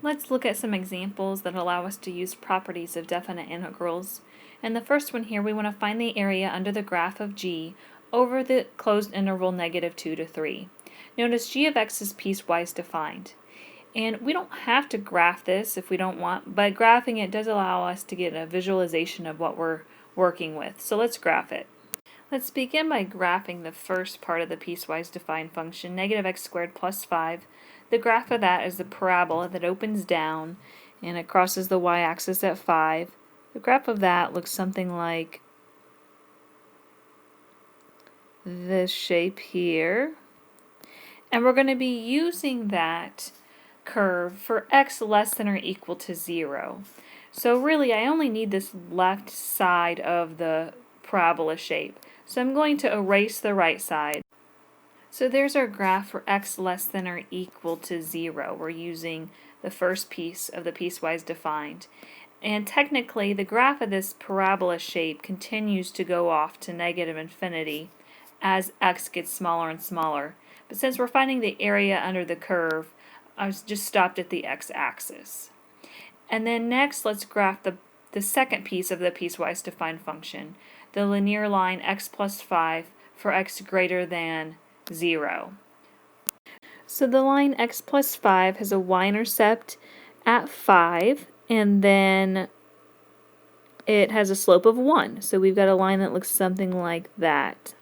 Let's look at some examples that allow us to use properties of definite integrals. And the first one here, we want to find the area under the graph of g over the closed interval -2 to 3. Notice g of x is piecewise defined. And we don't have to graph this if we don't want, but graphing it does allow us to get a visualization of what we're working with. So let's graph it. Let's begin by graphing the first part of the piecewise defined function, -x² plus 5. The graph of that is the parabola that opens down and it crosses the y-axis at 5. The graph of that looks something like this shape here. And we're going to be using that curve for x less than or equal to 0. So really I only need this left side of the parabola shape. So I'm going to erase the right side. So there's our graph for x less than or equal to 0. We're using the first piece of the piecewise defined. And technically the graph of this parabola shape continues to go off to negative infinity as x gets smaller and smaller. But since we're finding the area under the curve, I was just stopped at the x-axis. And then next let's graph the second piece of the piecewise defined function, the linear line x plus 5 for x greater than 0. So the line x plus 5 has a y-intercept at 5, and then it has a slope of 1. So we've got a line that looks something like that.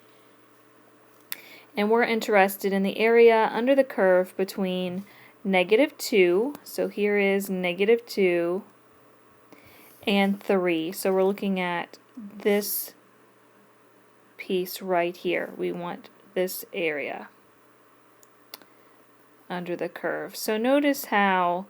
And we're interested in the area under the curve between -2, so here is -2, and 3. So we're looking at this piece right here. We want this area under the curve. So notice how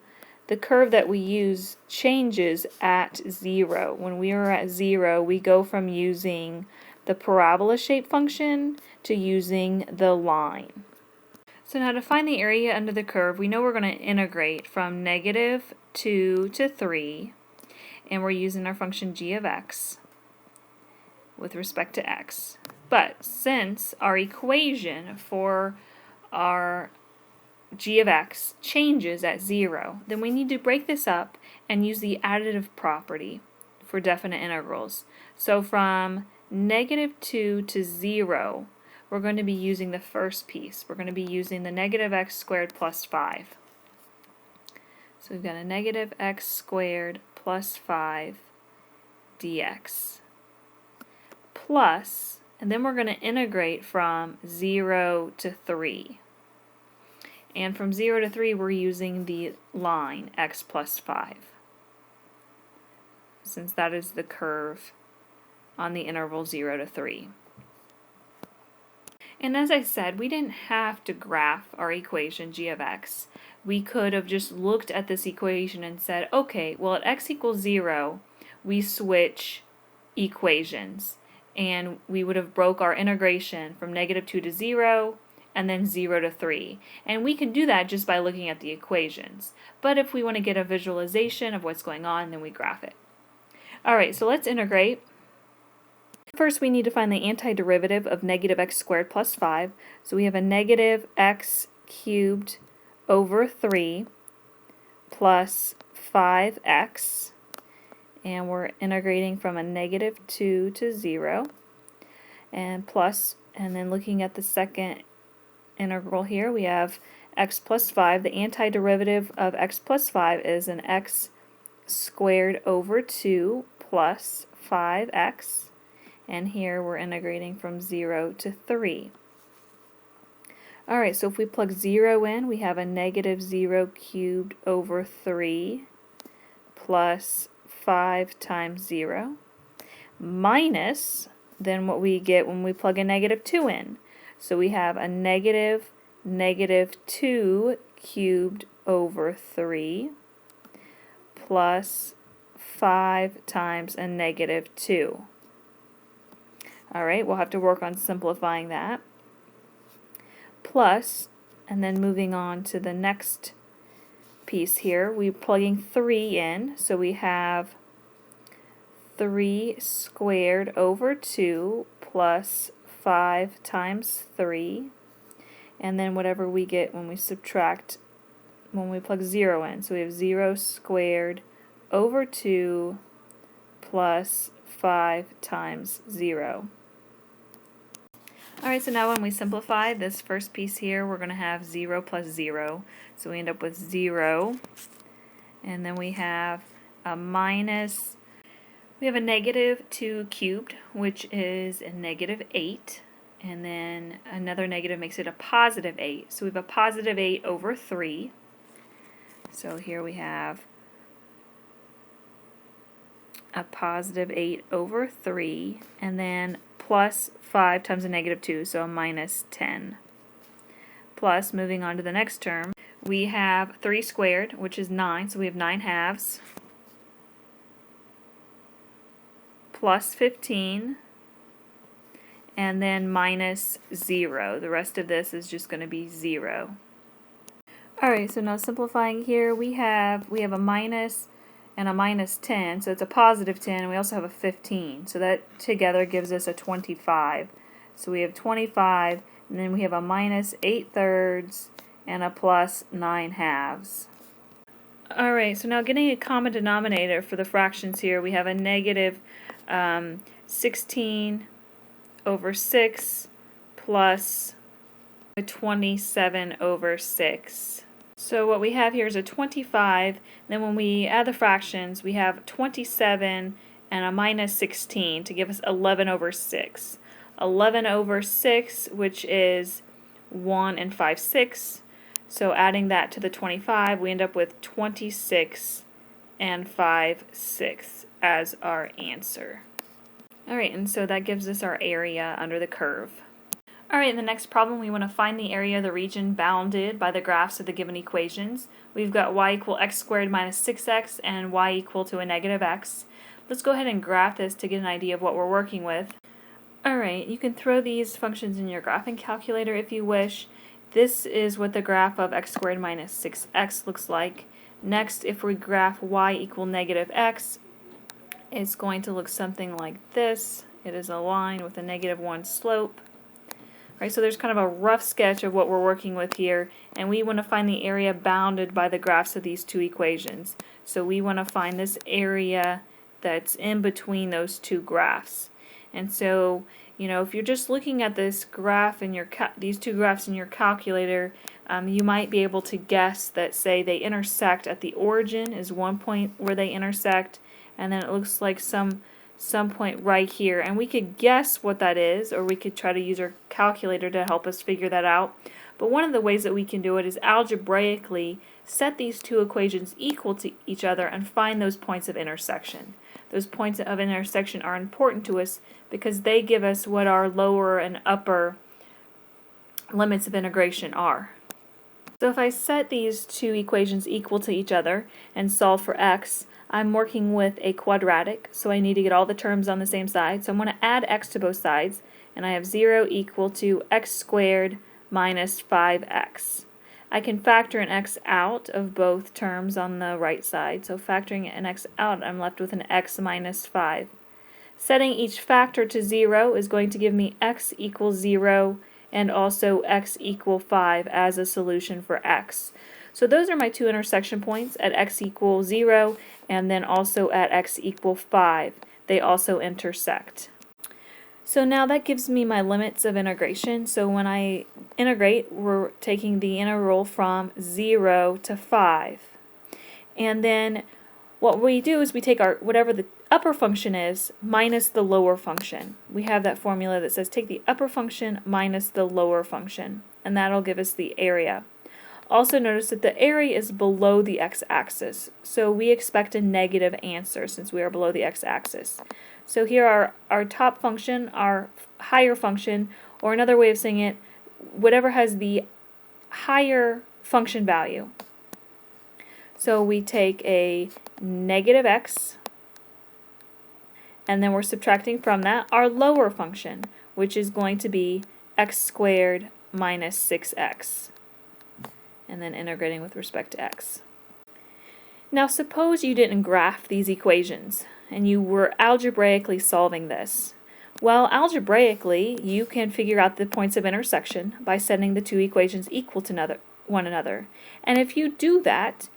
the curve that we use changes at 0. When we are at 0, we go from using the parabola shape function to using the line. So now to find the area under the curve, we know we're going to integrate from -2 to 3, and we're using our function g of x with respect to x. But since our equation for our g of x changes at 0, then we need to break this up and use the additive property for definite integrals. So from -2 to 0, we're going to be using the first piece. We're going to be using the -x² plus 5. So we've got a -x² plus 5 dx plus, and then we're going to integrate from 0 to 3. And from 0 to 3 we're using the line x plus 5, since that is the curve on the interval 0 to 3. And as I said, we didn't have to graph our equation g of x. We could have just looked at this equation and said, okay, well at x equals 0, we switch equations. And we would have broke our integration from -2 to 0, and then 0 to 3. And we can do that just by looking at the equations. But if we want to get a visualization of what's going on, then we graph it. Alright, so let's integrate. First we need to find the antiderivative of -x² plus 5. So we have a -x³ over 3 plus 5x, and we're integrating from a -2 to 0, and plus, and then looking at the second integral here, we have x plus 5. The antiderivative of x plus 5 is an x² over 2 plus 5x. And here we're integrating from 0 to 3. Alright, so if we plug 0 in, we have a -0³ over 3 plus 5 times 0 minus then what we get when we plug a -2 in. So we have a -2³ over 3 plus 5 times a -2. Alright, we'll have to work on simplifying that. Plus, and then moving on to the next piece here, we're plugging 3 in, so we have 3 squared over 2 plus 5 times 3, and then whatever we get when we subtract when we plug 0 in. So we have 0 squared over 2 plus 5 times 0. Alright, so now when we simplify this first piece here, we're going to have 0 plus 0. So we end up with 0. And then we have a minus. We have a negative 2 cubed, which is a negative 8. And then another negative makes it a positive 8. So we have a positive 8 over 3. So here we have a positive 8 over 3, and then plus 5 times a negative 2, so a minus 10. Plus, moving on to the next term, we have 3 squared, which is 9, so we have 9 halves, plus 15, and then minus 0. The rest of this is just going to be 0. Alright, so now simplifying here, we have a minus and a minus 10, so it's a positive 10, and we also have a 15. So that together gives us a 25. So we have 25, and then we have a minus 8 thirds and a plus 9 halves. Alright, so now getting a common denominator for the fractions here, we have a negative 16 over 6 plus a 27 over 6. So what we have here is a 25, then when we add the fractions, we have 27 and a minus 16 to give us 11 over 6. 11 over 6, which is 1 and 5/6. So adding that to the 25, we end up with 26 and 5/6 as our answer. Alright, and so that gives us our area under the curve. Alright, in the next problem we want to find the area of the region bounded by the graphs of the given equations. We've got y equal x squared minus 6x and y equal to a negative x. Let's go ahead and graph this to get an idea of what we're working with. Alright, you can throw these functions in your graphing calculator if you wish. This is what the graph of x squared minus 6x looks like. Next, if we graph y equal negative x, it's going to look something like this. It is a line with a -1 slope. Right, so there's kind of a rough sketch of what we're working with here, and we want to find the area bounded by the graphs of these two equations. So we want to find this area that's in between those two graphs. And so, you know, if you're just looking at this graph in these two graphs in your calculator, you might be able to guess that, say, they intersect at the origin is one point where they intersect, and then it looks like some point right here, and we could guess what that is, or we could try to use our calculator to help us figure that out. But one of the ways that we can do it is algebraically set these two equations equal to each other and find those points of intersection. Those points of intersection are important to us because they give us what our lower and upper limits of integration are. So if I set these two equations equal to each other and solve for x, I'm working with a quadratic, so I need to get all the terms on the same side. So I'm going to add x to both sides, and I have 0 equal to x squared minus 5x. I can factor an x out of both terms on the right side, so factoring an x out, I'm left with an x minus 5. Setting each factor to 0 is going to give me x equals 0 and also x equal 5 as a solution for x. So those are my two intersection points at x equals 0 and then also at x equal 5. They also intersect. So now that gives me my limits of integration. So when I integrate, we're taking the integral from 0 to 5. And then what we do is we take our whatever the upper function is minus the lower function. We have that formula that says take the upper function minus the lower function, and that'll give us the area. Also notice that the area is below the x-axis, so we expect a negative answer since we are below the x-axis. So here are our top function, our higher function, or another way of saying it, whatever has the higher function value. So we take a negative x, and then we're subtracting from that our lower function, which is going to be x squared minus 6x. And then integrating with respect to x. Now suppose you didn't graph these equations and you were algebraically solving this. Well, algebraically you can figure out the points of intersection by setting the two equations equal to one another. And if you do that,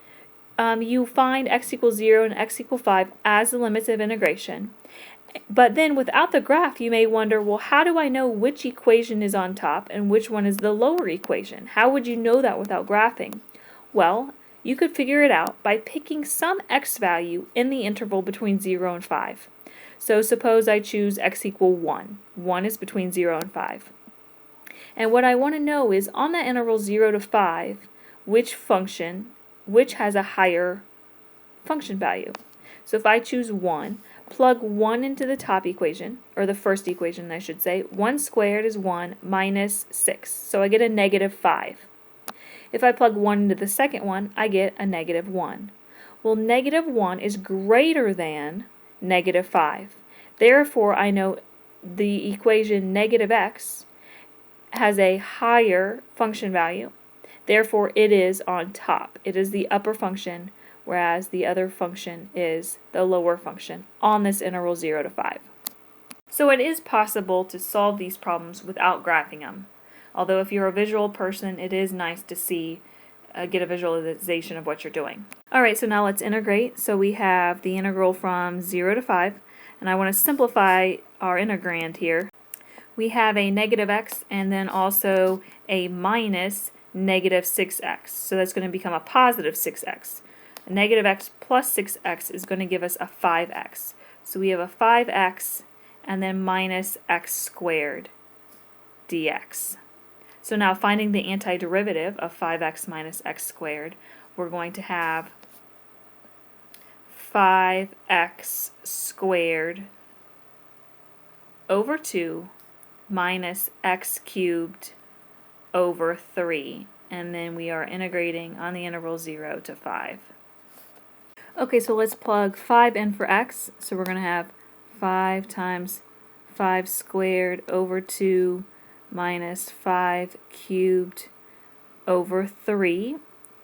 you find x equals 0 and x equals 5 as the limits of integration. But then without the graph, you may wonder, well, how do I know which equation is on top and which one is the lower equation? How would you know that without graphing? Well, you could figure it out by picking some x value in the interval between 0 and 5. So suppose I choose x equal 1. 1 is between 0 and 5. And what I want to know is, on that interval 0 to 5, which has a higher function value. So if I choose 1, plug 1 into the top equation, or the first equation I should say. 1 squared is 1 minus 6, so I get a negative 5. If I plug 1 into the second one, I get a negative 1. Well, negative 1 is greater than negative 5. Therefore, I know the equation negative x has a higher function value. Therefore, it is on top. It is the upper function, whereas the other function is the lower function on this interval 0 to 5. So it is possible to solve these problems without graphing them. Although if you're a visual person, it is nice to see, get a visualization of what you're doing. Alright, so now let's integrate. So we have the integral from 0 to 5, and I want to simplify our integrand here. We have a negative x and then also a minus negative 6x. So that's going to become a positive 6x. A negative x plus 6x is going to give us a 5x. So we have a 5x and then minus x squared dx. So now finding the antiderivative of 5x minus x squared, we're going to have 5x squared over 2 minus x cubed over 3, and then we are integrating on the interval 0 to 5. Okay, so let's plug 5 in for x. So we're going to have 5 times 5 squared over 2 minus 5 cubed over 3,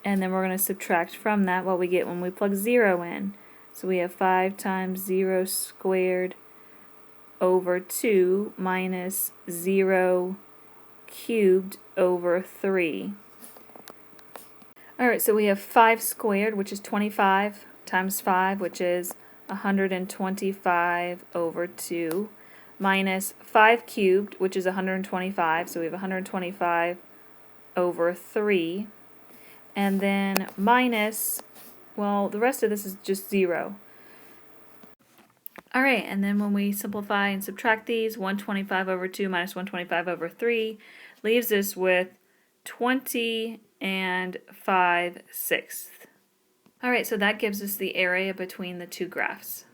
and then we're going to subtract from that what we get when we plug 0 in. So we have 5 times 0 squared over 2 minus 0 cubed over 3. Alright, so we have 5 squared, which is 25, times 5, which is 125 over 2, minus 5 cubed, which is 125, so we have 125 over 3, and then minus, well, the rest of this is just 0. Alright, and then when we simplify and subtract these, 125 over 2 minus 125 over 3 leaves us with 20 and 5/6. Alright, so that gives us the area between the two graphs.